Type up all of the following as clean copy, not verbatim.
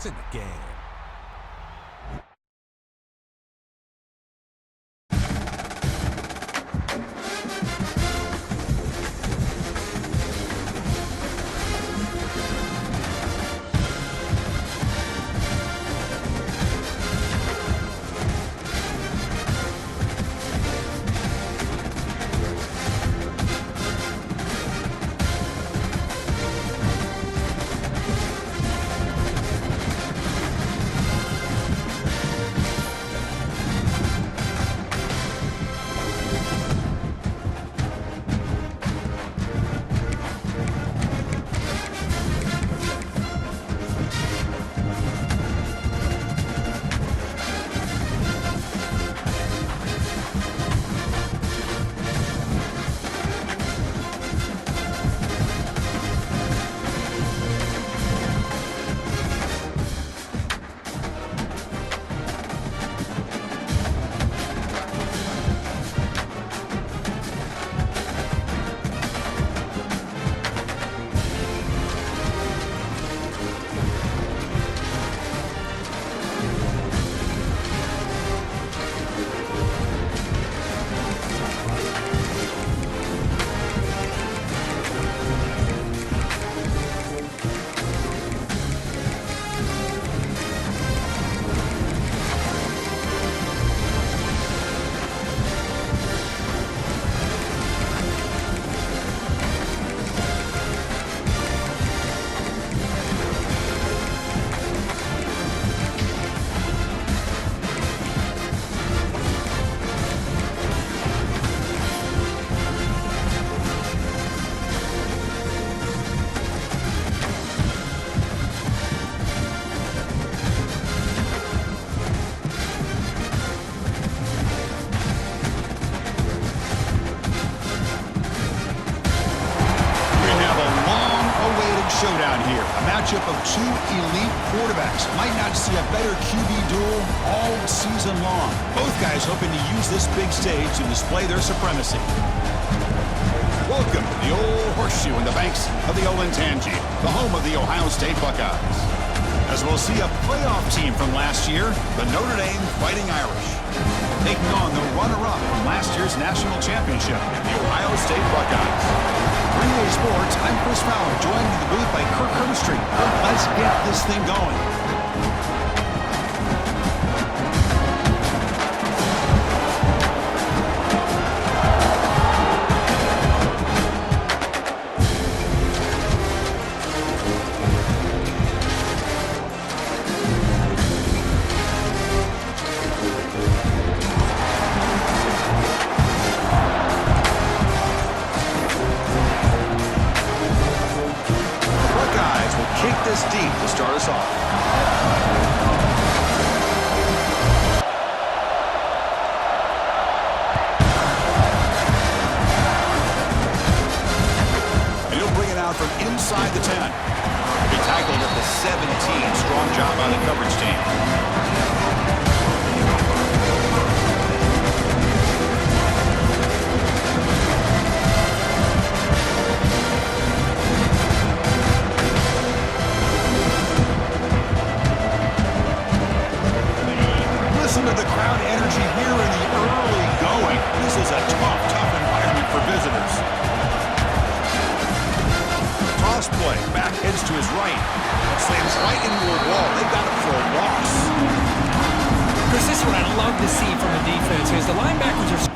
points in the game. Showdown here. A matchup of two elite quarterbacks. Might not see a better QB duel all season long. Both guys hoping to use this big stage to display their supremacy. Welcome to the old horseshoe in the banks of the Olentangy, the home of the Ohio State Buckeyes. As we'll see a playoff team from last year, the Notre Dame Fighting Irish, taking on the runner-up from last year's national championship, the Ohio State Buckeyes. 3A Sports, I'm Chris Fowler, joined in the booth by Kirk Herbstreit. Let's get this thing going. Deep to start us off. And he'll bring it out from inside the 10. He tackled at the 17. Strong job on the coverage team. Listen to the crowd energy here in the early going. This is a tough environment for visitors. Toss play, back heads to his right. Slams right into a wall. They got it for a loss. Chris, this is what I love to see from the defense is the linebackers are...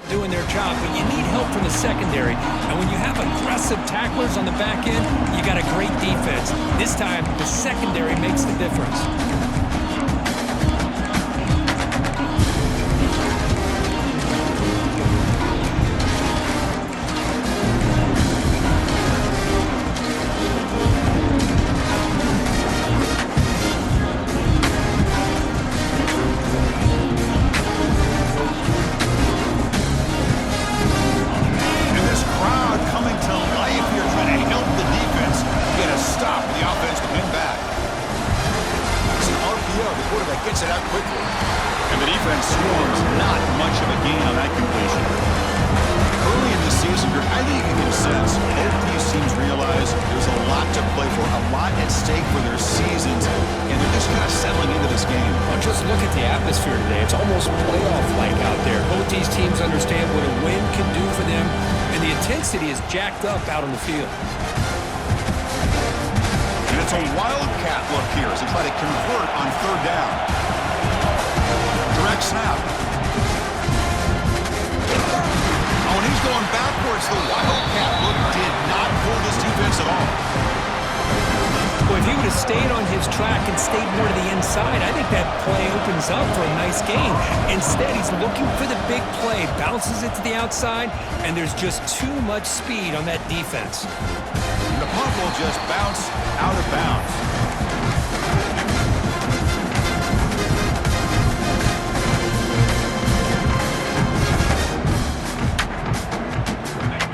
doing their job, but you need help from the secondary. And when you have aggressive tacklers on the back end, you got a great defense. This time, the secondary makes the difference. play for a lot at stake for their seasons, and they're just kind of settling into this game. Well, just look at the atmosphere today. It's almost playoff-like out there. Both these teams understand what a win can do for them, and the intensity is jacked up out on the field. And it's a wildcat look here as they try to convert on third down. Direct snap. Oh, and he's going backwards. The wildcat look did not fool this defense at all. Well, if he would have stayed on his track and stayed more to the inside, I think that play opens up for a nice game. Instead, he's looking for the big play, bounces it to the outside, and there's just too much speed on that defense. And the punt will just bounce out of bounds.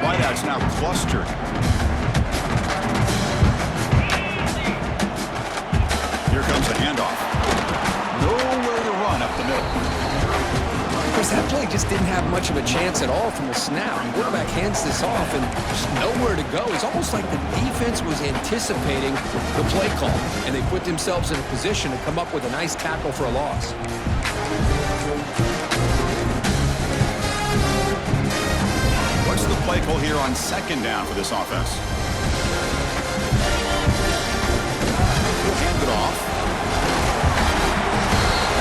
Wideout's now clustered. Here comes the handoff. Nowhere to run up the middle. Of course, that play just didn't have much of a chance at all from the snap. The quarterback hands this off, and there's nowhere to go. It's almost like the defense was anticipating the play call, and they put themselves in a position to come up with a nice tackle for a loss. What's the play call here on second down for this offense? He'll hand it off.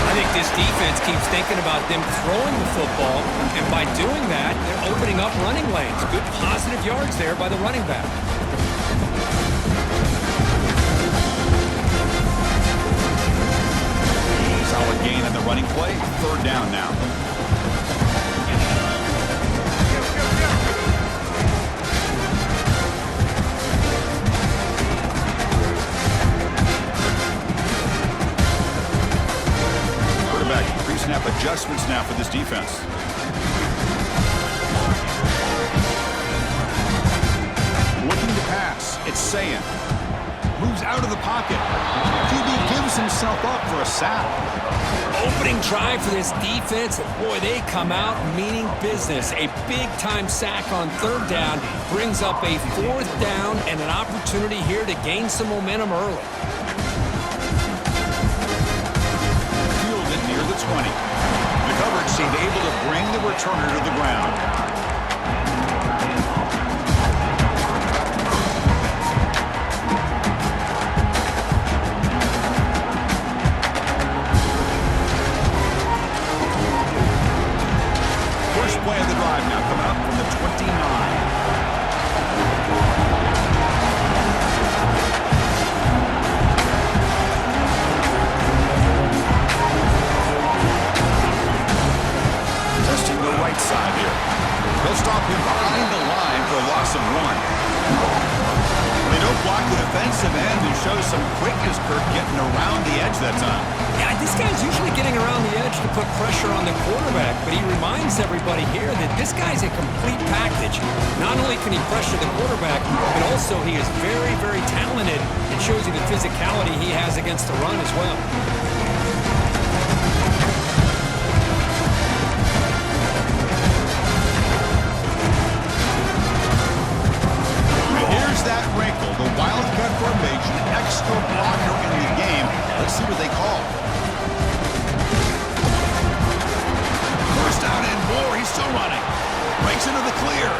I think this defense keeps thinking about them throwing the football, and by doing that, they're opening up running lanes. Good positive yards there by the running back. Solid gain on the running play. Third down now. Pre-snap adjustments now for this defense. Looking to pass. It's Sayin. Moves out of the pocket. QB gives himself up for a sack. Opening drive for this defense, and boy, they come out meaning business. A big-time sack on third down brings up a fourth down and an opportunity here to gain some momentum early. Near the 20. The coverage seemed able to bring the returner to the ground. First play of the drive now coming up from the 29. Right side here. They'll stop him behind the line for a loss of 1. They don't block the defensive end and show some quickness, Kirk, getting around the edge that time. Yeah, this guy's usually getting around the edge to put pressure on the quarterback, but he reminds everybody here that this guy's a complete package. Not only can he pressure the quarterback, but also he is very, very talented and shows you the physicality he has against the run as well. That wrinkle, the wildcat formation, extra blocker in the game. Let's see what they call. First down and more. He's still running. Breaks into the clear.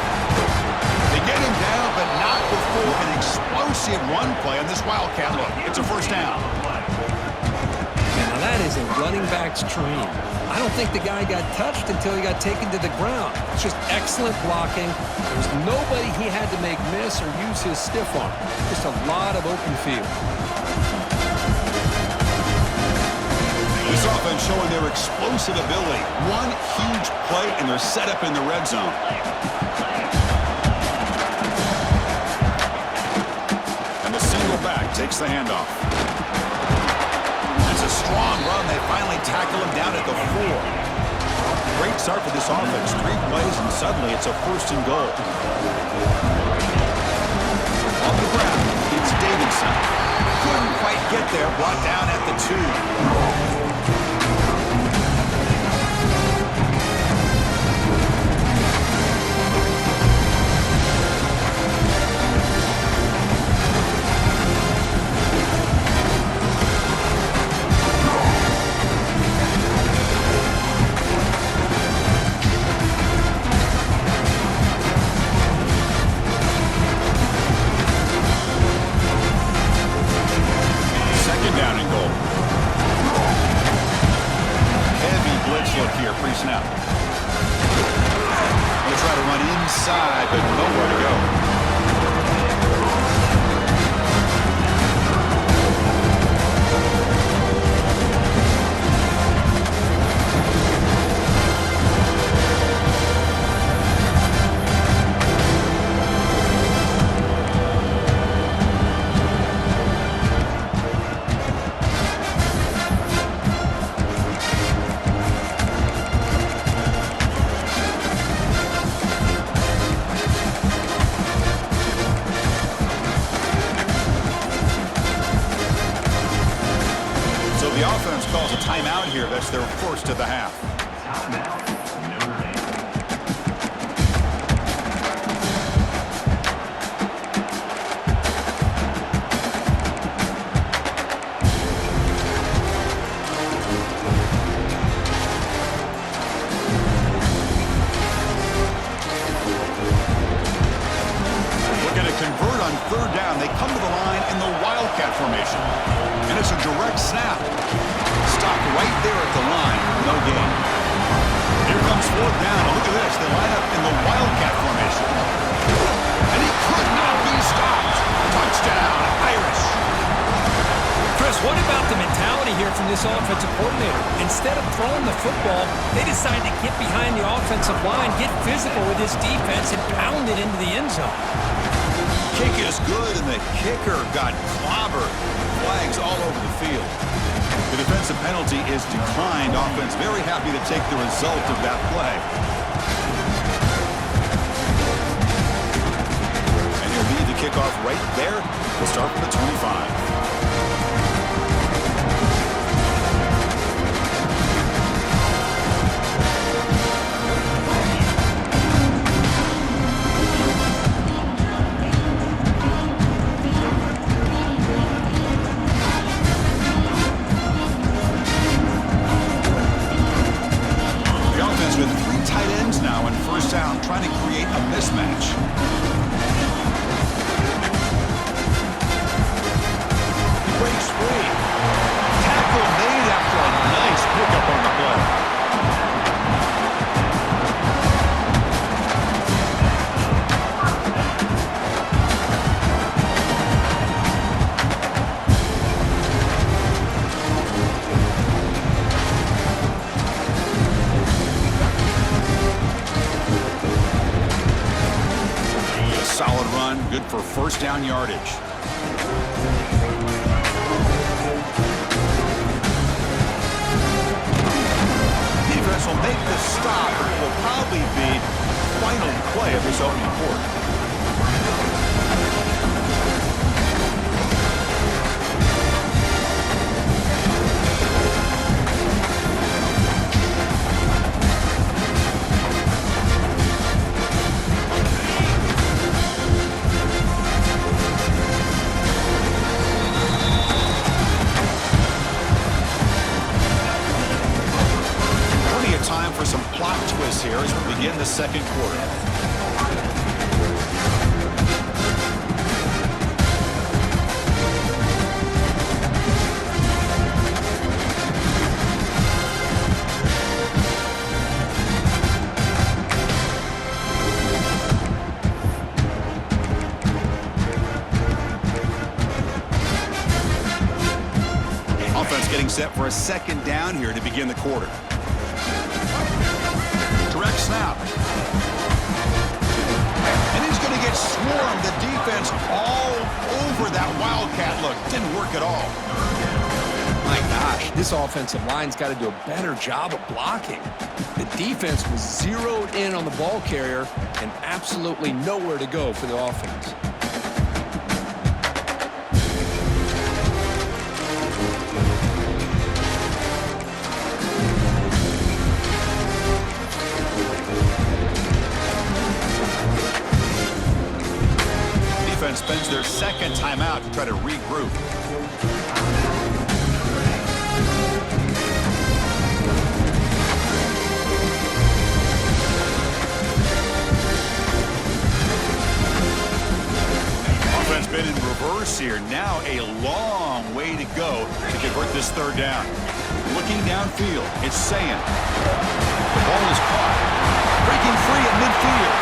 They get him down, but not before an explosive run play on this wildcat look. It's a first down. Now that is a running back's dream. I don't think the guy got touched until he got taken to the ground. It's just excellent blocking. There's nobody he had to make miss or use his stiff arm. Just a lot of open field. This offense showing their explosive ability. One huge play, and they're set up in the red zone. And the single back takes the handoff. That's a strong run. They finally tackle him down at the 4. Great start for this offense. 3 plays, and suddenly it's a first and goal. On the ground, it's Davidson. Couldn't quite get there. Brought down at the 2. timeout here. That's their first of the half. Convert on third down. They come to the line in the Wildcat formation. And it's a direct snap. Stopped right there at the line. No gain. Here comes fourth down. And look at this. They line up in the Wildcat formation. And he could not be stopped. Touchdown, Irish. Chris, what about the mentality here from this offensive coordinator? Instead of throwing the football, they decide to get behind the offensive line, get physical with this defense, and pound it into the end zone. Kick is good, and the kicker got clobbered. Flags all over the field. The defensive penalty is declined. Offense very happy to take the result of that play. And he'll lead the kickoff right there. We'll start from the 25. With three tight ends now in first down, trying to create a mismatch. He breaks free. Tackle made after a nice pickup on the play. Solid run, good for first down yardage. Defense will make the stop, but it will probably be the final play of this opening quarter. For some plot twists here as we begin the second quarter. Offense getting set for a second down here to begin the quarter. Direct snap. And he's going to get swarmed. The defense all over that Wildcat look. Didn't work at all. My gosh, this offensive line's got to do a better job of blocking. The defense was zeroed in on the ball carrier and absolutely nowhere to go for the offense. Spends their second timeout to try to regroup. Offense been in reverse here. Now a long way to go to convert this third down. Looking downfield, it's Sayan. The ball is caught. Breaking free at midfield.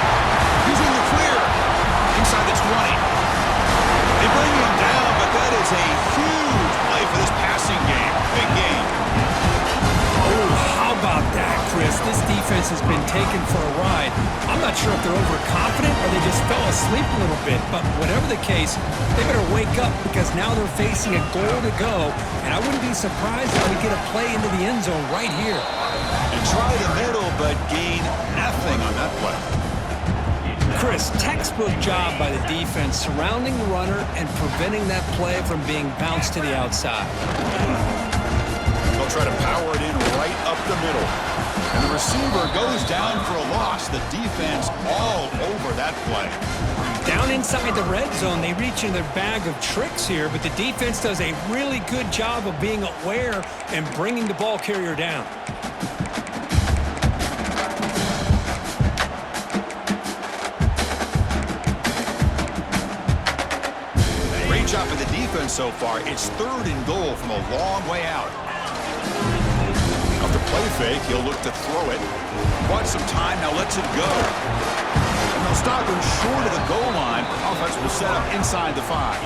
Using the clear. Inside the 20. They bring him down, but that is a huge play for this passing game. Big game. Oh, how about that, Chris? This defense has been taken for a ride. I'm not sure if they're overconfident or they just fell asleep a little bit, but whatever the case, they better wake up because now they're facing a goal to go, and I wouldn't be surprised if we get a play into the end zone right here. And try the middle, but gain nothing on that play. Chris, textbook job by the defense surrounding the runner and preventing that play from being bounced to the outside. They'll try to power it in right up the middle. And the receiver goes down for a loss. The defense all over that play. Down inside the red zone, they reach in their bag of tricks here, but the defense does a really good job of being aware and bringing the ball carrier down. Great job of the defense so far. It's 3rd and goal from a long way out. After play fake, he'll look to throw it. Bought some time, now lets it go. And they'll stop him short of the goal line. Offense will set up inside the 5.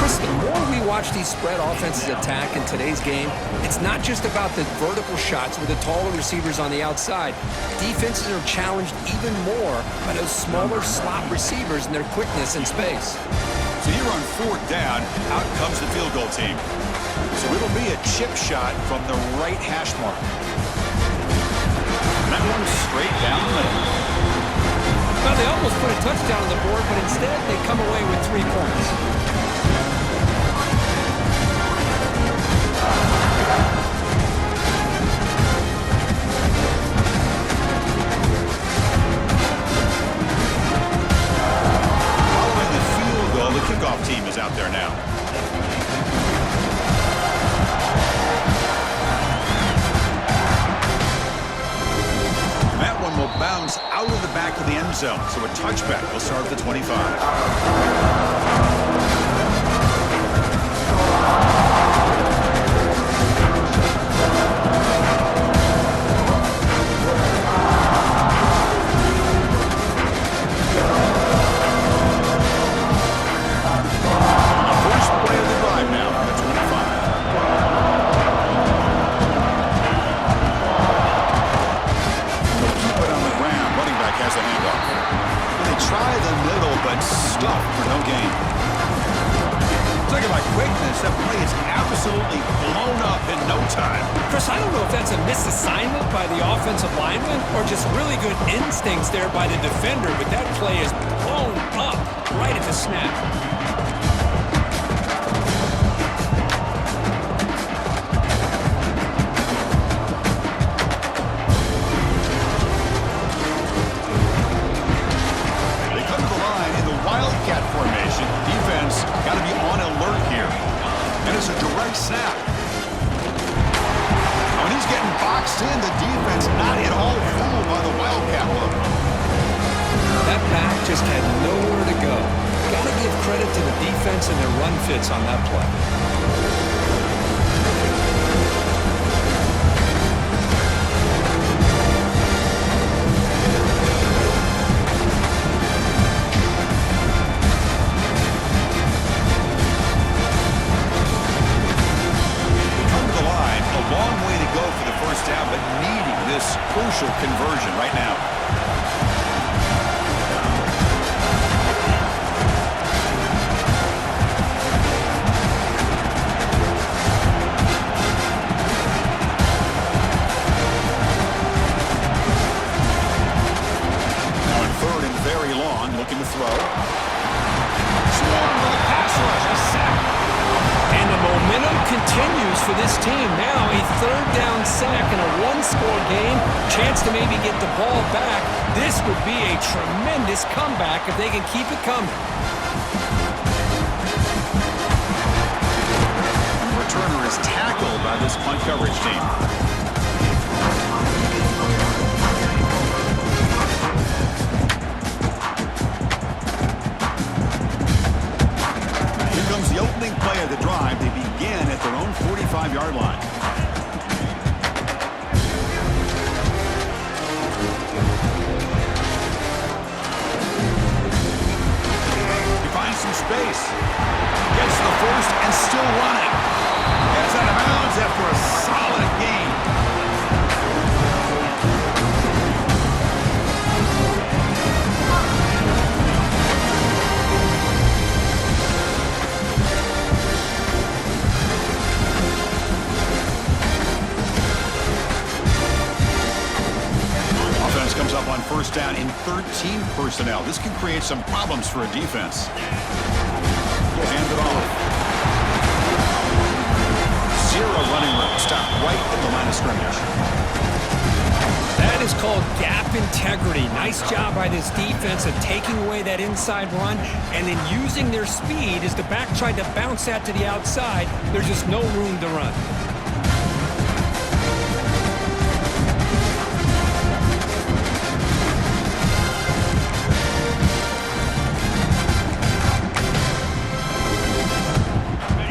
Chris, the more we watch these spread offenses attack in today's game, it's not just about the vertical shots with the taller receivers on the outside. Defenses are challenged even more by those smaller slot receivers and their quickness in space. So here on 4th down, out comes the field goal team. So it'll be a chip shot from the right hash mark. And that one's straight down the middle. Well, they almost put a touchdown on the board, but instead they come away with 3 points. Following the field goal, the kickoff team is out there now. Will bounce out of the back of the end zone, so a touchback will start at the 25. First play of the drive now from the 25. Has a handoff. They try the middle, but stuff for no gain. Talking about quickness, that play is absolutely blown up in no time. Chris, I don't know if that's a misassignment by the offensive lineman or just really good instincts there by the defender, but that play is blown up right at the snap. Formation. Defense got to be on alert here. And it's a direct snap. When he's getting boxed in, the defense not at all fooled by the Wildcat look. That back just had nowhere to go. Got to give credit to the defense and their run fits on that play. Down, but needing this crucial conversion right now. Now in 3rd and very long, looking to throw. Swarm with a pass rush, a sack. And the momentum continues for this team. Now a 3rd down sack in a 1-score game. Chance to maybe get the ball back. This would be a tremendous comeback if they can keep it coming. And the returner is tackled by this punt coverage team. The opening play of the drive, they begin at their own 45-yard line. He finds some space. Gets the first and still running. Gets out of bounds after a solid gain. Comes up on 1st down in 13 personnel. This can create some problems for a defense. Hand it off. Zero running room. Stop right at the line of scrimmage. That is called gap integrity. Nice job by this defense of taking away that inside run and then using their speed as the back tried to bounce that to the outside. There's just no room to run.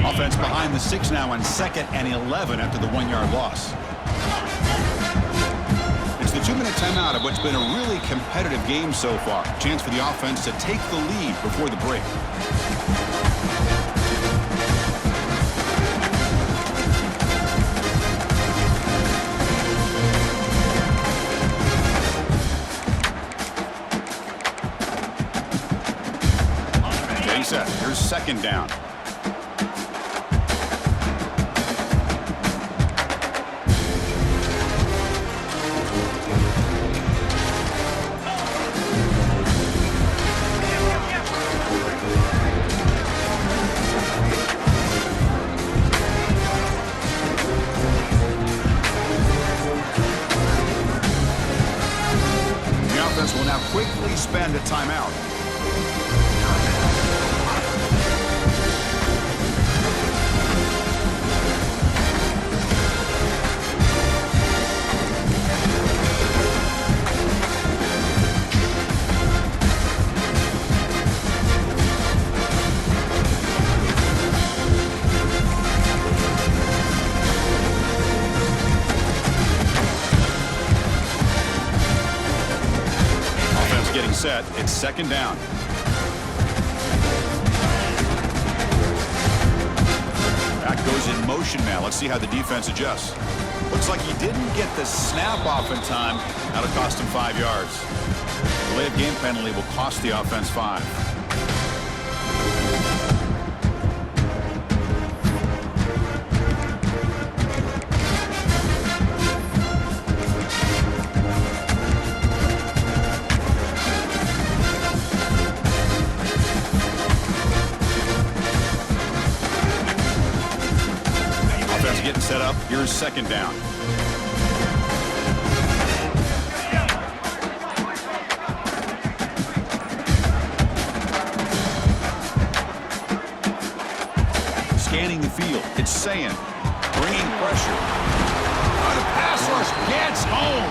Offense behind the 6 now on 2nd and 11 after the 1-yard loss. It's the 2-minute timeout of what's been a really competitive game so far. Chance for the offense to take the lead before the break. Getting set. Here's 2nd down. Will now quickly spend a timeout. Set. It's 2nd down. Back goes in motion now. Let's see how the defense adjusts. Looks like he didn't get the snap off in time. That'll cost him 5 yards. Delay of game penalty will cost the offense 5. Getting set up. Here's 2nd down. Scanning the field. It's Sayin. Bringing pressure. Oh, the pass rush gets home.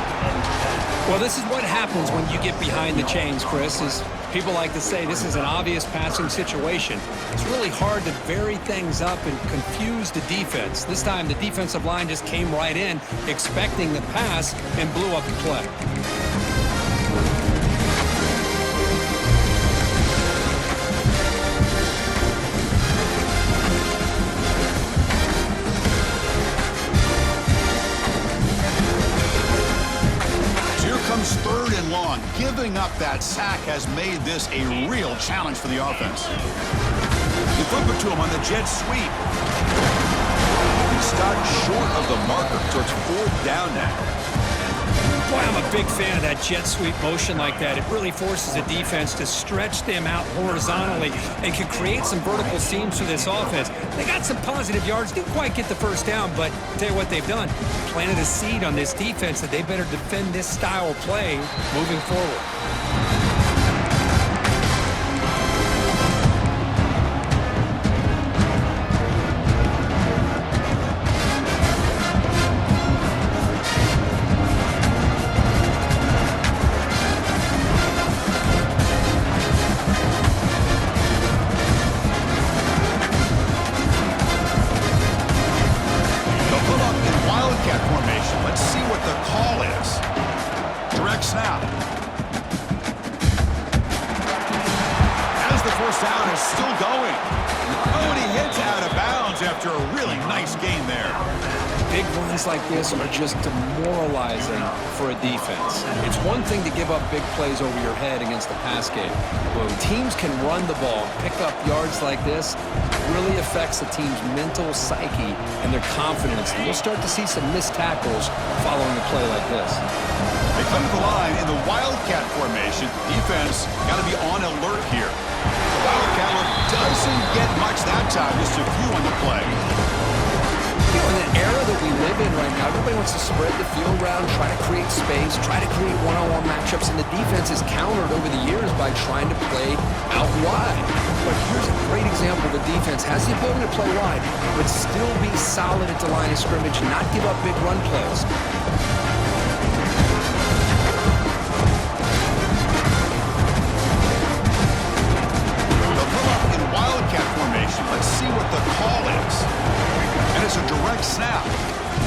Well, this is what happens when you get behind the chains, Chris, is people like to say this is an obvious passing situation. It's really hard to vary things up and confuse the defense. This time, the defensive line just came right in, expecting the pass, and blew up the play. Comes 3rd and long. Giving up that sack has made this a real challenge for the offense. You flip it to him on the jet sweep. He stopped short of the marker, so it's 4th down now. Boy, I'm a big fan of that jet sweep motion like that. It really forces the defense to stretch them out horizontally and can create some vertical seams for this offense. They got some positive yards, didn't quite get the 1st down, but I'll tell you what they've done. Planted a seed on this defense that they better defend this style of play moving forward. After a really nice game there. Big runs like this are just demoralizing for a defense. It's one thing to give up big plays over your head against the pass game. But when teams can run the ball, pick up yards like this, it really affects the team's mental psyche and their confidence. And you'll start to see some missed tackles following a play like this. They come to the line in the Wildcat formation. Defense got to be on alert here. The Wildcat look doesn't get much that time, just a few on the play. You know, in the era that we live in right now, everybody wants to spread the field around, try to create space, try to create one-on-one matchups, and the defense is countered over the years by trying to play out wide. But here's a great example. The defense has the ability to play wide, but still be solid at the line of scrimmage, not give up big run plays. Let's see what the call is. And it's a direct snap.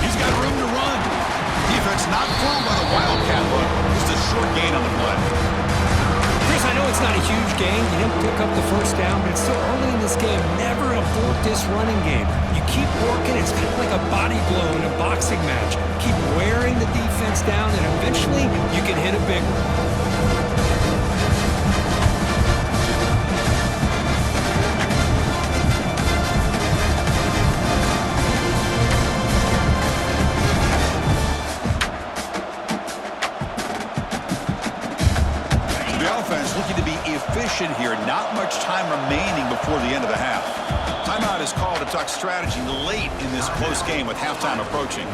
He's got room to run. Defense not fooled by the Wildcat look. Just a short gain on the play. Chris, I know it's not a huge gain. You didn't pick up the first down, but it's still early in this game. Never abort this running game. You keep working. It's kind of like a body blow in a boxing match. Keep wearing the defense down, and eventually you can hit a big one. Here, not much time remaining before the end of the half. Timeout is called to talk strategy late in this close game with halftime approaching.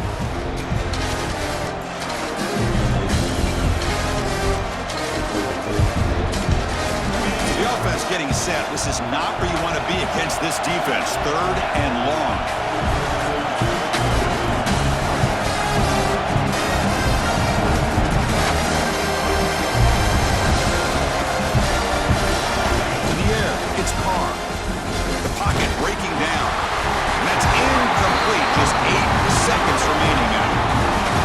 The offense getting set. This is not where you want to be against this defense. 3rd and long. It's Carr. The pocket breaking down. And that's incomplete. Just 8 seconds remaining now.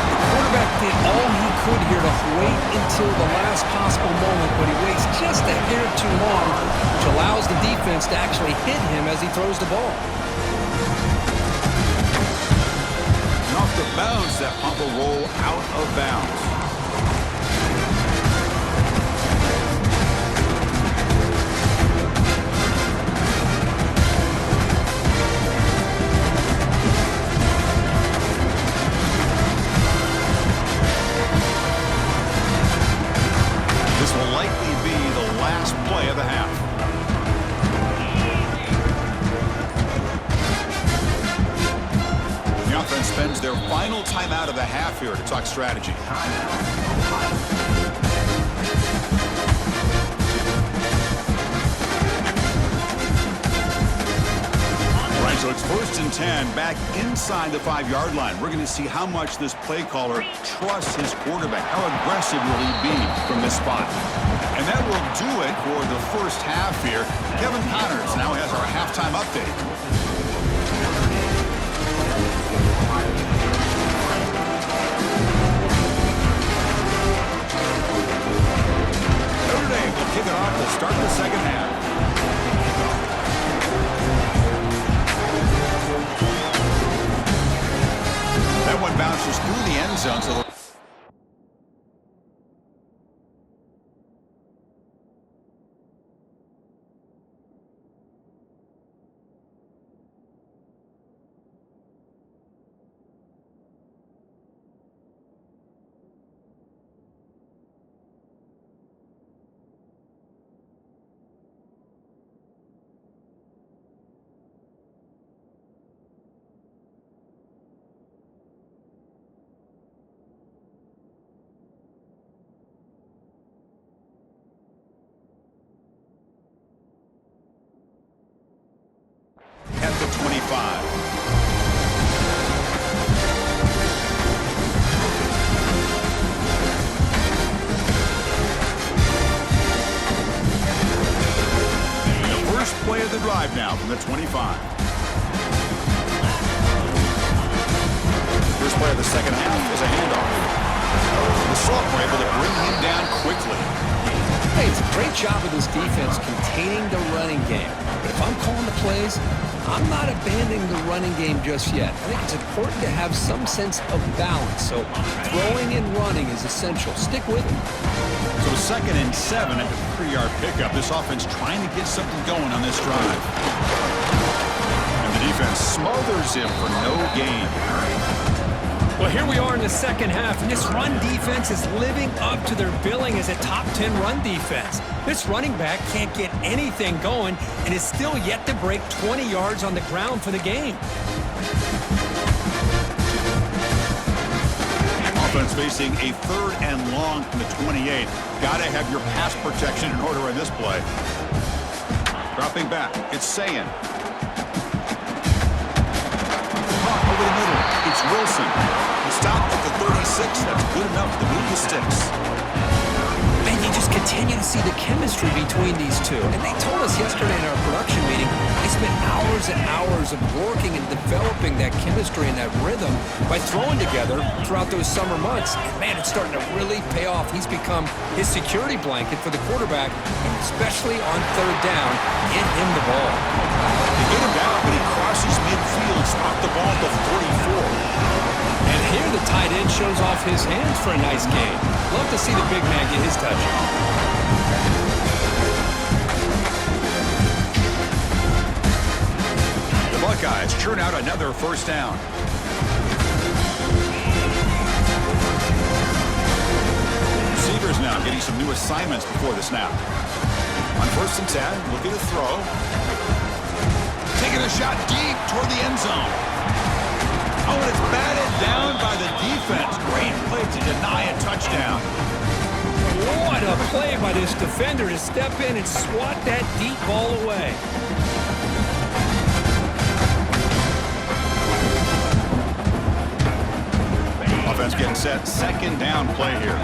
The quarterback did all he could here to wait until the last possible moment, but he waits just a hair too long, which allows the defense to actually hit him as he throws the ball. And off the bounce, that punt will roll out of bounds. Play of the half. The offense spends their final timeout of the half here to talk strategy. Right, so it's 1st and 10 back inside the 5-yard line. We're going to see how much this play caller trusts his quarterback. How aggressive will he be from this spot? And that will do it for the first half here. Kevin Connors now has our halftime update. Notre Dame will kick it off to start the second half. That one bounces through the end zone, so at the 25. The first play of the drive now from the 25. First play of the second half is a handoff. The Sophomore able to bring him down quickly. Hey, it's a great job of this defense containing the running game. But if I'm calling the plays, I'm not abandoning the running game just yet. I think it's important to have some sense of balance. So throwing and running is essential. Stick with it. So 2nd and 7 at the 3-yard pickup. This offense trying to get something going on this drive. And the defense smothers him for no gain. Well, here we are in the second half, and this run defense is living up to their billing as a top 10 run defense. This running back can't get anything going and is still yet to break 20 yards on the ground for the game. Offense facing a 3rd and long from the 28. Got to have your pass protection in order in this play. Dropping back, it's Sayan. Caught over the middle, it's Wilson. He stopped at the 36. That's good enough to move the sticks. And you just continue to see the chemistry between these two. And they told us yesterday in our production meeting, they spent hours and hours of working and developing that chemistry and that rhythm by throwing together throughout those summer months. And man, it's starting to really pay off. He's become his security blanket for the quarterback, and especially on 3rd down, get him the ball. They get him down, but he crosses midfield, spot the ball at the 44. And here the tight end shows off his hands for a nice gain. Love to see the big man get his touches. The Buckeyes churn out another 1st down. Receivers now getting some new assignments before the snap. On 1st and 10, looking to throw. Taking a shot deep toward the end zone. Oh, and it's batted down by the defense. Great play to deny a touchdown. What a play by this defender to step in and swat that deep ball away. Offense getting set. 2nd down play here.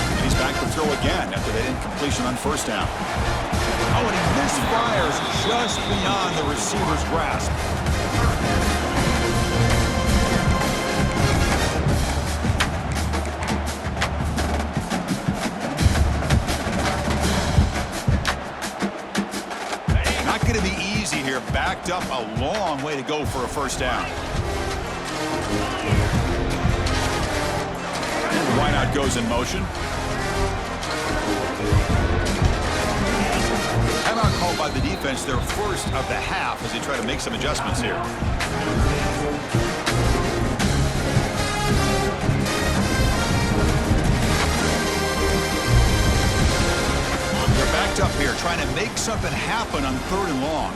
And he's back to throw again after that incompletion on 1st down. Oh, and he misfires just beyond the receiver's grasp. Not going to be easy here. Backed up a long way to go for a 1st down. And the wideout goes in motion. Timeout called by the defense, their 1st of the half, as they try to make some adjustments here. They're backed up here, trying to make something happen on 3rd and long.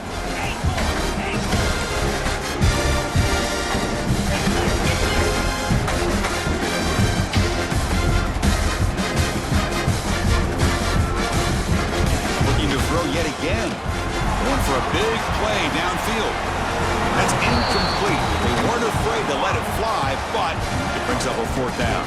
Throw yet again. Going for a big play downfield. That's incomplete. They weren't afraid to let it fly, but it brings up a 4th down.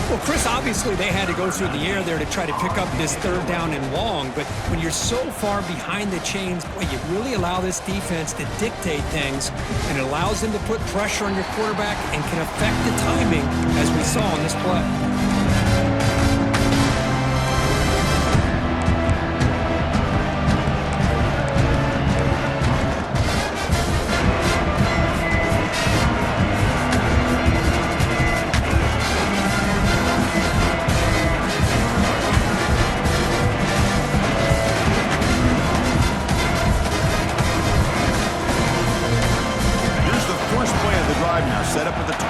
Well, Chris, obviously they had to go through the air there to try to pick up this 3rd down and long, but when you're so far behind the chains, boy, you really allow this defense to dictate things, and it allows them to put pressure on your quarterback and can affect the timing, as we saw on this play. Set up at the 24.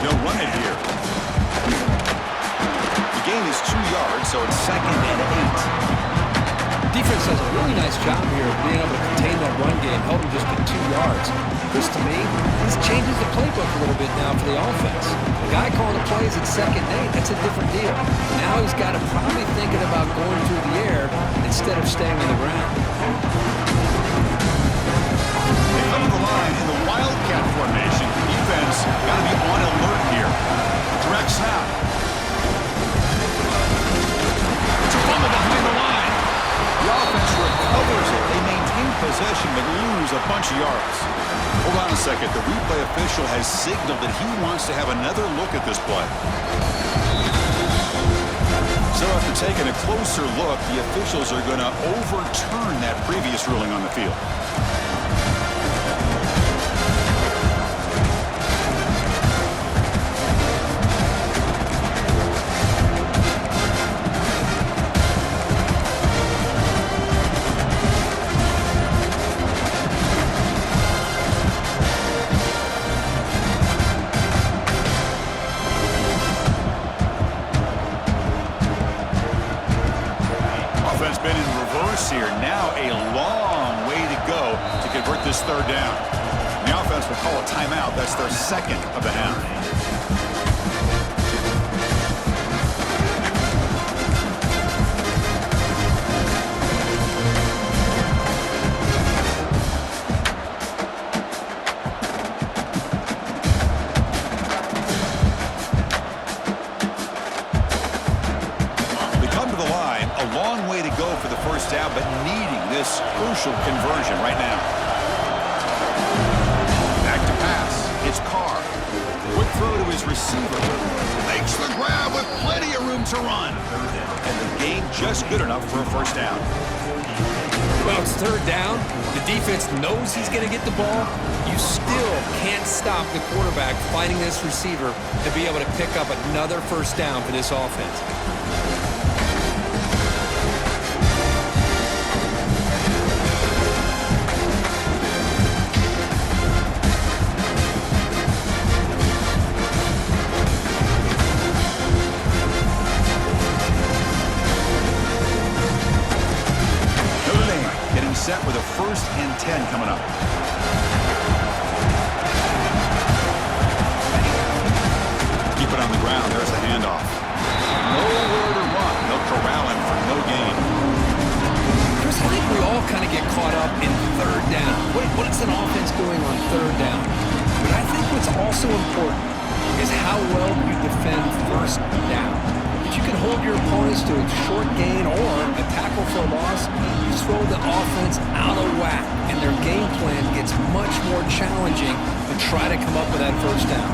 They'll run it here. The gain is 2 yards, so it's 2nd and 8. Defense does a really nice job here of being able to contain that run game, held them just to 2 yards. Chris, to me, this changes the playbook a little bit now for the offense. The guy calling the plays at 2nd and 8, that's a different deal. Now he's got to probably thinking about going through the air instead of staying on the ground. They come to the line in the Wildcat formation. The defense got to be on alert here. Direct snap. It's a fumble behind the line. The offense recovers it. They maintain possession but lose a bunch of yards. Hold on a second. The replay official has signaled that he wants to have another look at this play. So after taking a closer look, the officials are going to overturn that previous ruling on the field. third down. The offense will call a timeout. That's their second of the half. Down, but needing this crucial conversion right now. Back to pass. It's Carr. Quick throw to his receiver. Makes the grab with plenty of room to run. And the gain just good enough for a first down. Well, it's third down. The defense knows he's going to get the ball. You still can't stop the quarterback fighting this receiver to be able to pick up another first down for this offense. Set with a 1st and 10 coming up. Keep it on the ground. There's the handoff. Nowhere to run. They'll corral him for no gain. Chris, I think we all kind of get caught up in third down. What is an offense doing on third down? But I think what's also important is how well you defend first down. If you can hold your opponents to a short gain or a tackle for a loss, you throw the offense out of whack, and their game plan gets much more challenging to try to come up with that first down.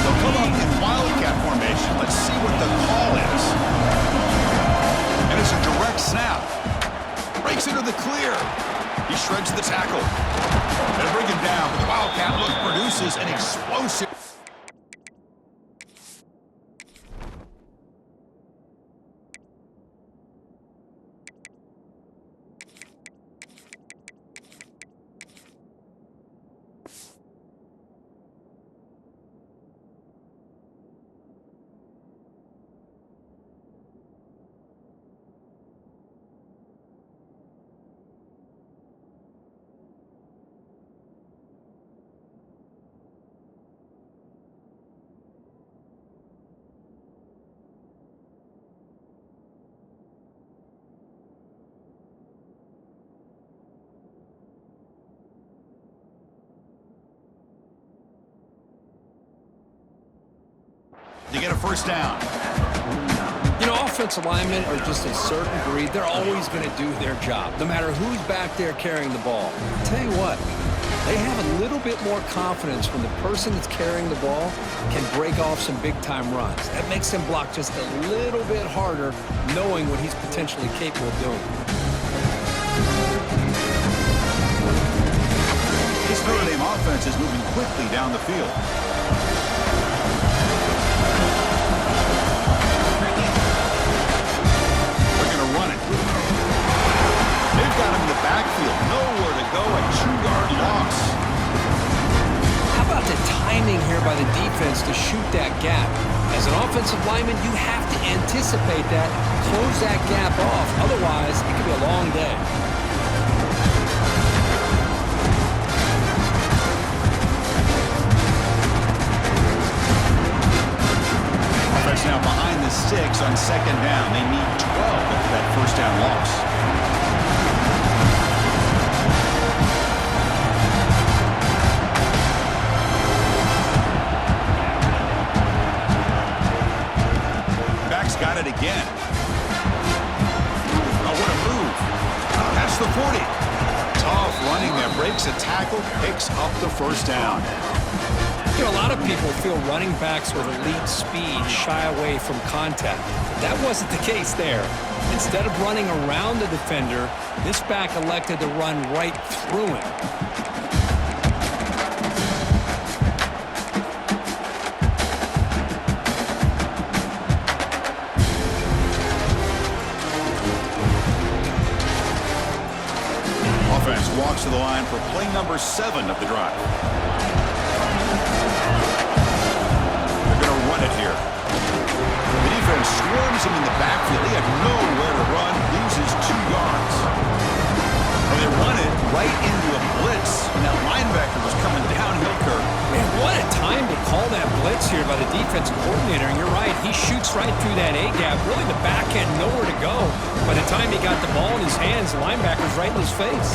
They'll come up in wildcat formation. Let's see what the call is. And it's a direct snap. Breaks into the clear. He shreds the tackle. And bring him down. The wildcat look produces an explosive. To get a first down. You know, offensive linemen are just a certain breed. They're always going to do their job, no matter who's back there carrying the ball. I'll tell you what, they have a little bit more confidence when the person that's carrying the ball can break off some big-time runs. That makes them block just a little bit harder, knowing what he's potentially capable of doing. This Notre Dame offense is moving quickly down the field. They've got him in the backfield. Nowhere to go. A 2-yard loss. How about the timing here by the defense to shoot that gap? As an offensive lineman, you have to anticipate that, close that gap off. Otherwise, it could be a long day. Offense now behind the 6 on second down. They need 12 after that first down loss. Got it again. Oh, what a move. That's the 40. Tough running there. Breaks a tackle, picks up the first down. You know, a lot of people feel running backs with elite speed shy away from contact. But that wasn't the case there. Instead of running around the defender, this back elected to run right through him. Walks to the line for play number 7 of the drive. They're going to run it here. The defense swarms him in the backfield. He had nowhere to run, loses 2 yards. they run it right into a blitz, and that linebacker was coming downhill, Kirk. Man, what a time to call that blitz here by the defensive coordinator. And you're right, he shoots right through that A-gap. Really, the back end, nowhere to go. By the time he got the ball in his hands, the linebacker's right in his face.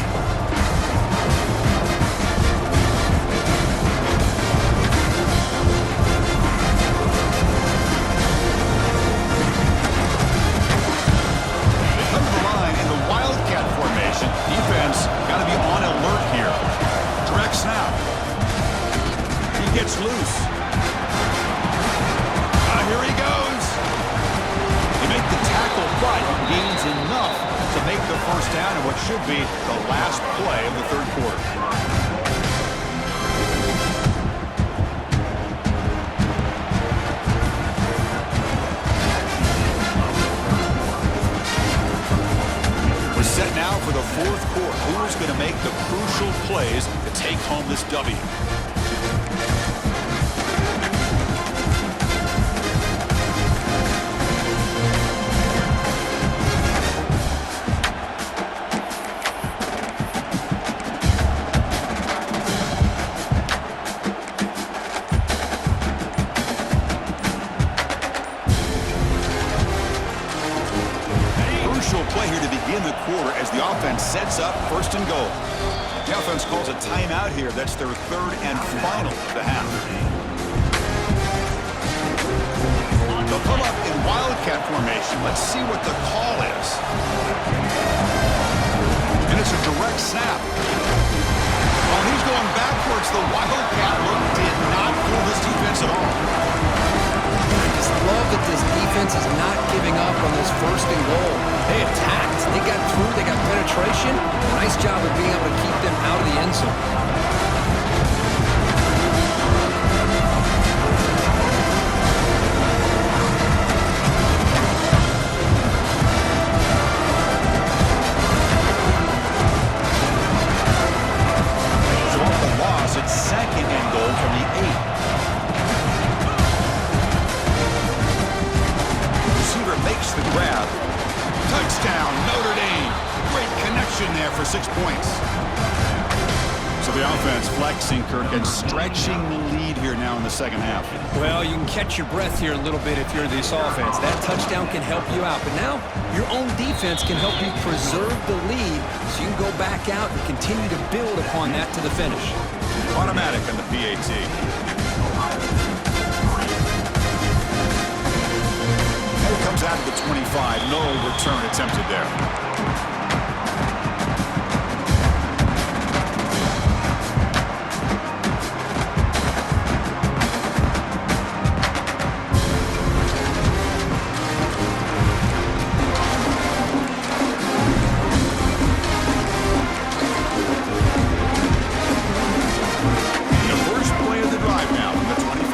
Defense got to be on alert here. Direct snap. He gets loose. Here he goes. They make the tackle, but gains enough to make the first down in what should be the last play of the third quarter. Set now for the fourth quarter. Who's going to make the crucial plays to take home this W? Play here to begin the quarter as the offense sets up first and goal. The offense calls a timeout here. That's their third and final of the half. They'll pull up in wildcat formation. Let's see what the call is. And it's a direct snap. While he's going backwards, the wildcat look did not fool this defense at all. I just love that this defense is not giving up on this first and goal. They attacked, they got through, they got penetration. Nice job of being able to keep them out of the end zone. So off the loss, it's second and goal from the 8. Receiver makes the grab. Touchdown, Notre Dame. Great connection there for 6 points. So the offense flexing, Kirk, and stretching the lead here now in the second half. Well, you can catch your breath here a little bit if you're this offense. That touchdown can help you out. But now your own defense can help you preserve the lead so you can go back out and continue to build upon that to the finish. Automatic on the PAT. Comes out of the 25. No return attempted there. The first play of the drive now from the 25.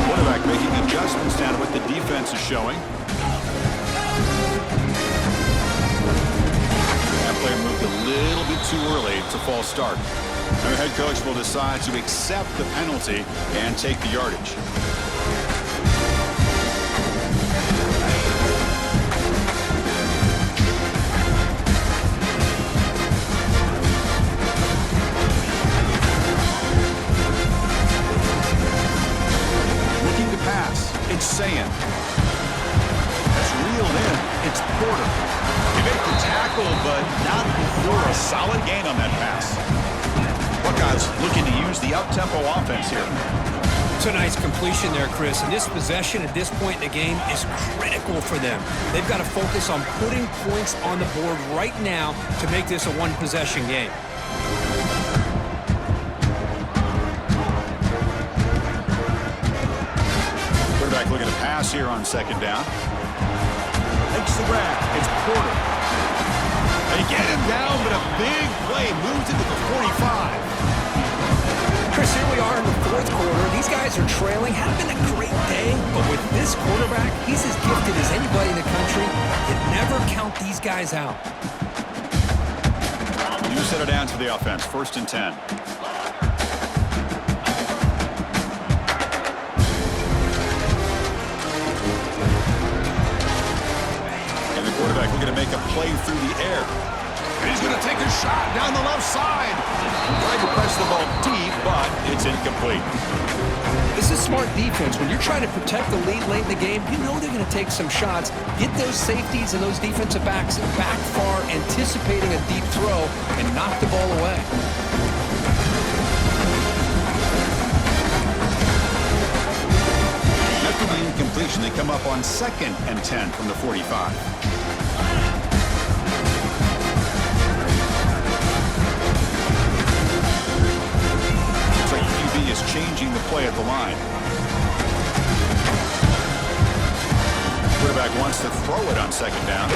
Quarterback making adjustments now to what the defense is showing. That play moved a little bit too early. It's a false start. And the head coach will decide to accept the penalty and take the yardage. Looking to pass. It's Saying. That's reeled in. It's Porter. He made the tackle, but not before a solid gain on that pass. Buckeyes looking to use the up-tempo offense here. It's a nice completion there, Chris. And this possession at this point in the game is critical for them. They've got to focus on putting points on the board right now to make this a one-possession game. Quarterback looking to pass here on second down. Takes the grab. It's Porter. They get him down, but a big play moves into the 45. Chris, here we are in the fourth quarter. These guys are trailing. Had been a great day, but with this quarterback, he's as gifted as anybody in the country. You never count these guys out. You set it down to the offense. First and 10. And the quarterback looking to make a play through the air. And he's going to to take a shot down the left side. Tried to press the ball deep, but it's incomplete. This is smart defense. When you're trying to protect the lead late in the game, you know they're going to take some shots, get those safeties and those defensive backs back far, anticipating a deep throw, and knock the ball away. After the incompletion, they come up on 2nd and 10 from the 45. Is changing the play at the line. Quarterback wants to throw it on 2nd down.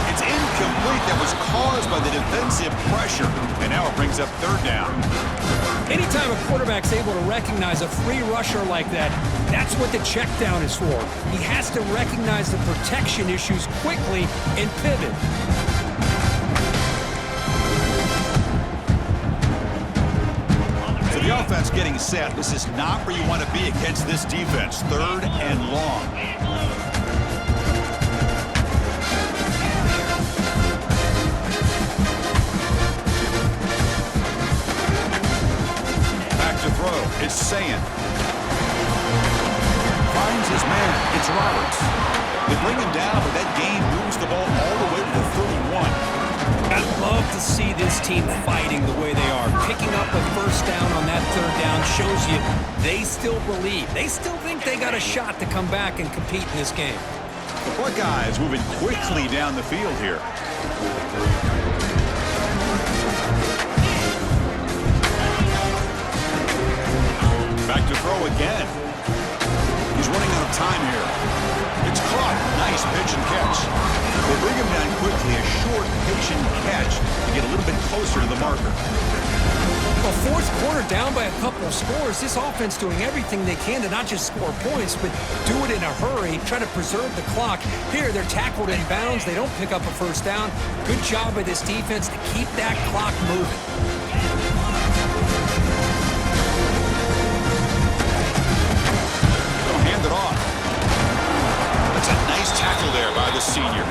It's incomplete. That was caused by the defensive pressure. And now it brings up 3rd down. Anytime a quarterback's able to recognize a free rusher like that, that's what the check down is for. He has to recognize the protection issues quickly and pivot. The offense getting set. This is not where you want to be against this defense. 3rd and long. Back to throw. It's Sayin. Finds his man. It's Roberts. They bring him down, but that gain moves the ball all the way to the 31. I love to see this team fighting the way they are. Picking up a 1st down on that 3rd down shows you they still believe. They still think they got a shot to come back and compete in this game. The Buckeyes moving quickly down the field here. Back to throw again. He's running out of time here. It's caught. Nice pitch and catch. They bring him down quickly. A short pitch and catch to get a little bit closer to the marker. Well, 4th quarter down by a couple of scores. This offense doing everything they can to not just score points, but do it in a hurry, try to preserve the clock. Here, they're tackled in bounds. They don't pick up a 1st down. Good job by this defense to keep that clock moving. They'll hand it off. That's a nice tackle there by the senior.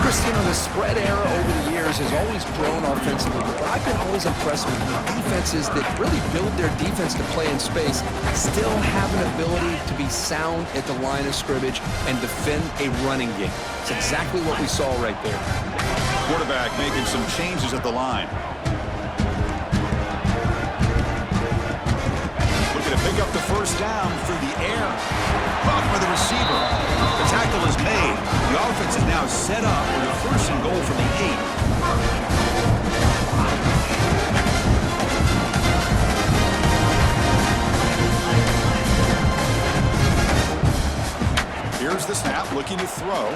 Chris, you know, the spread era over the years has always grown offensively, but I've been always impressed with the defenses that really build their defense to play in space, still have an ability to be sound at the line of scrimmage and defend a running game. It's exactly what we saw right there. Quarterback making some changes at the line. Looking to pick up the 1st down through the air. Caught by the receiver. The tackle is made. The offense is now set up with a 1st and goal from the 8. Here's the snap, looking to throw.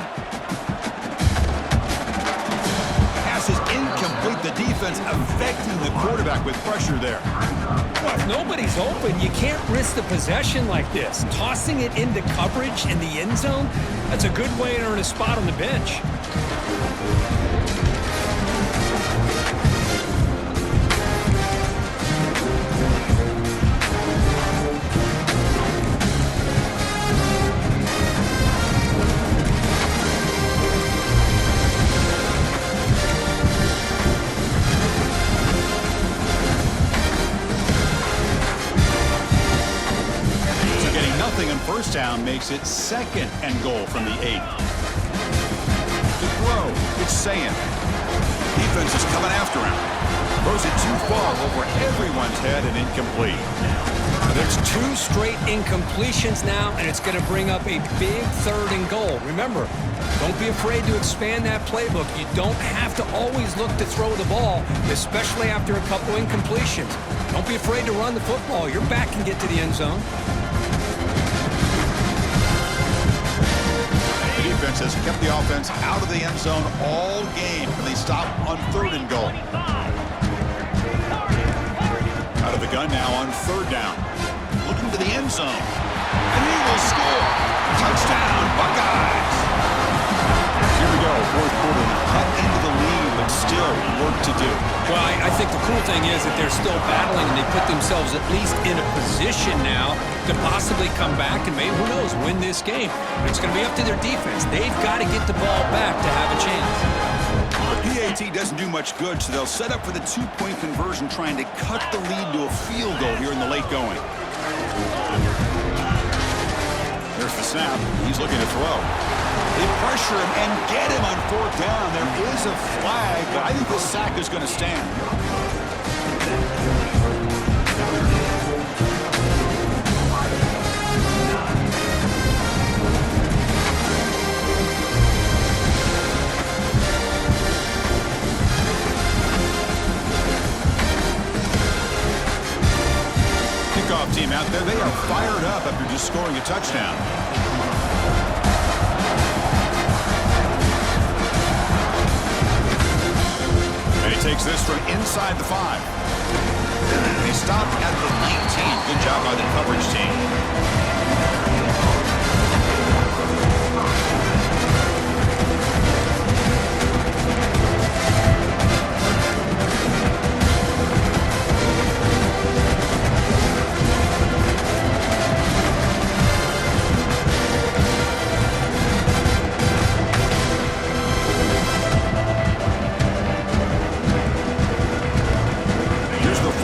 Pass is incomplete. The defense affecting the quarterback with pressure there. Well, if nobody's open, you can't risk the possession like this. Tossing it into coverage in the end zone, that's a good way to earn a spot on the bench. On 1st down makes it 2nd and goal from the 8. To throw, it's Sayin. Defense is coming after him. Throws it too far over everyone's head and incomplete. There's 2 straight incompletions now, and it's going to bring up a big 3rd and goal. Remember, don't be afraid to expand that playbook. You don't have to always look to throw the ball, especially after a couple incompletions. Don't be afraid to run the football. Your back can get to the end zone. Defense has kept the offense out of the end zone all game, and they stop on 3rd and goal. Out of the gun now on 3rd down. Looking to the end zone. And he will score. Touchdown, Buckeyes. Here we go, 4th quarter. Cut into the lead, but still work to do. Well, I think the cool thing is that they're still battling, and they put themselves at least in a position now to possibly come back and maybe, who knows, win this game. But it's going to be up to their defense. They've got to get the ball back to have a chance. A PAT doesn't do much good, so they'll set up for the two-point conversion, trying to cut the lead to a field goal here in the late going. There's the snap. He's looking to throw. They pressure him and get him on fourth down. There is a flag, but I think this sack is going to stand. Kickoff team out there. They are fired up after just scoring a touchdown. And he takes this from inside the 5. They stop at the 19. Good job by the coverage team.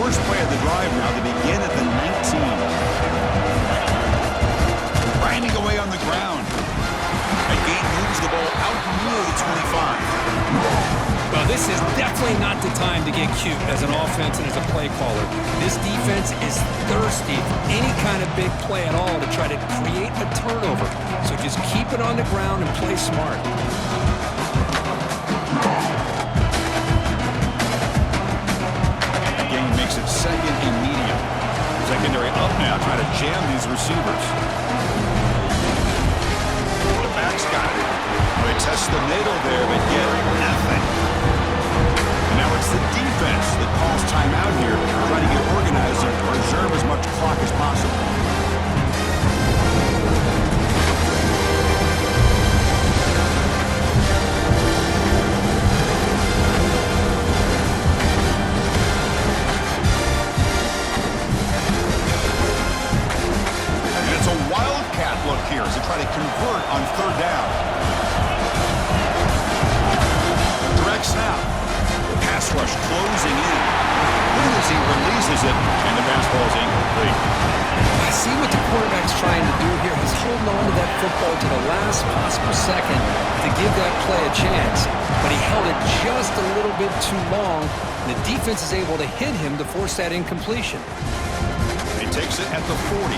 First play of the drive now to begin at the 19. Grinding away on the ground. McGee moves the ball out near the 25. Well, this is definitely not the time to get cute as an offense and as a play caller. This defense is thirsty for any kind of big play at all to try to create a turnover. So just keep it on the ground and play smart. Makes it second and medium. Secondary up now, trying to jam these receivers. The back's got it. They test the middle there, but get nothing. And now it's the defense that calls timeout here, trying to get organized and preserve as much clock as possible. Look here as they try to convert on third down. Direct snap. The pass rush closing in. Then as he releases it, and the pass ball is incomplete. I see what the quarterback's trying to do here. He's holding on to that football to the last possible second to give that play a chance. But he held it just a little bit too long. The defense is able to hit him to force that incompletion. He takes it at the 40.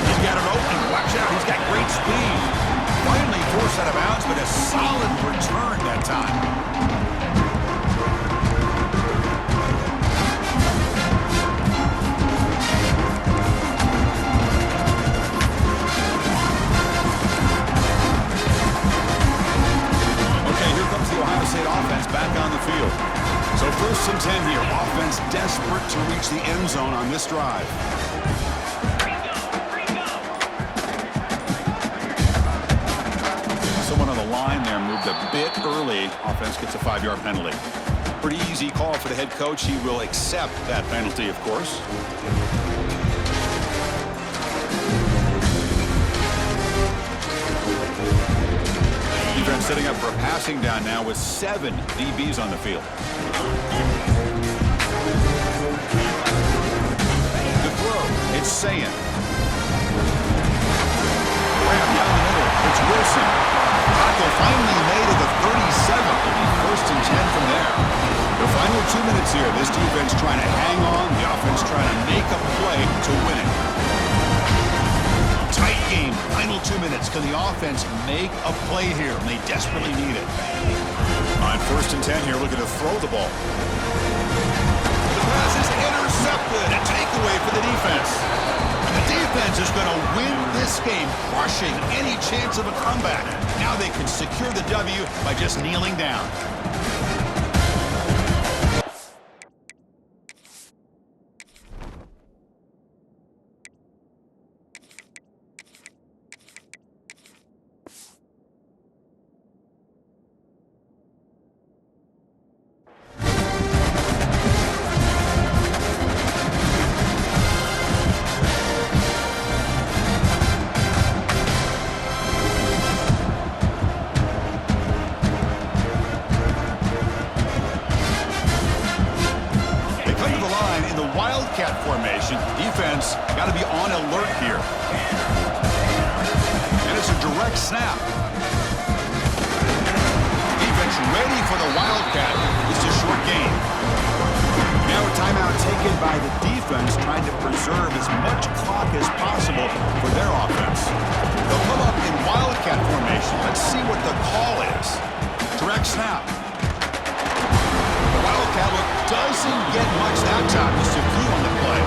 He's got an opening. Watch out. He's got great speed. Finally forced out of bounds, but a solid return that time. Okay, here comes the Ohio State offense back on the field. So 1st and 10 here. Offense desperate to reach the end zone on this drive. Someone on the line there moved a bit early. Offense gets a 5-yard penalty. Pretty easy call for the head coach. He will accept that penalty, of course. Defense setting up for a passing down now with 7 DBs on the field. The throw, it's Sayin. Grab down the middle, it's Wilson. Tackle finally made at the 37. It'll be 1st and 10 from there. The final 2 minutes here. This defense trying to hang on. The offense trying to make a play to win it. Tight game. Final 2 minutes. Can the offense make a play here? And they desperately need it. On 1st and 10 here, looking to throw the ball. The pass is intercepted. A takeaway for the defense. And the defense is going to win this game, crushing any chance of a comeback. Now they can secure the W by just kneeling down. Defense got to be on alert here. And it's a direct snap. Defense ready for the Wildcat. It's a short gain. Now a timeout taken by the defense, trying to preserve as much clock as possible for their offense. They'll come up in Wildcat formation. Let's see what the call is. Direct snap. The Wildcat look doesn't get much that time. Just a few on the play.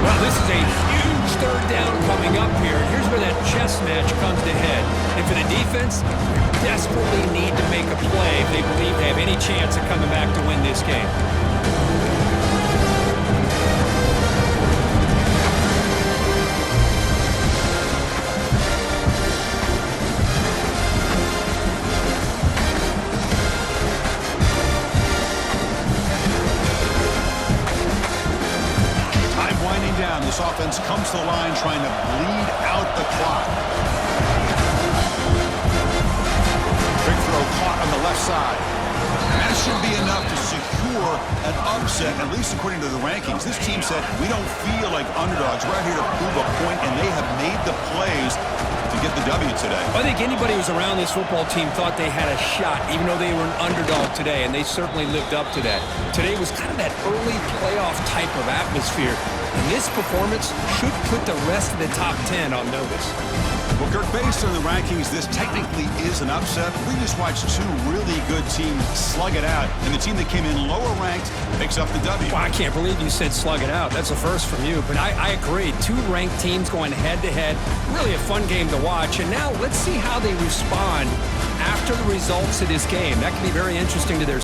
Well, this is a huge third down coming up here. Here's where that chess match comes to head. And for the defense, they desperately need to make a play if they believe they have any chance of coming back to win this game. This offense comes to the line trying to bleed out the clock. Big throw caught on the left side. And that should be enough to secure an upset, at least according to the rankings. This team said, we don't feel like underdogs. We're out here to prove a point, and they have made the plays to get the W today. I think anybody who was around this football team thought they had a shot, even though they were an underdog today, and they certainly lived up to that. Today was kind of that early playoff type of atmosphere. And this performance should put the rest of the top 10 on notice. Well, Kirk, based on the rankings, this technically is an upset. We just watched two really good teams slug it out, and the team that came in lower ranked picks up the W. Well, I can't believe you said slug it out. That's a first from you, but I agree. Two ranked teams going head-to-head. Really a fun game to watch, and now let's see how they respond after the results of this game. That can be very interesting to their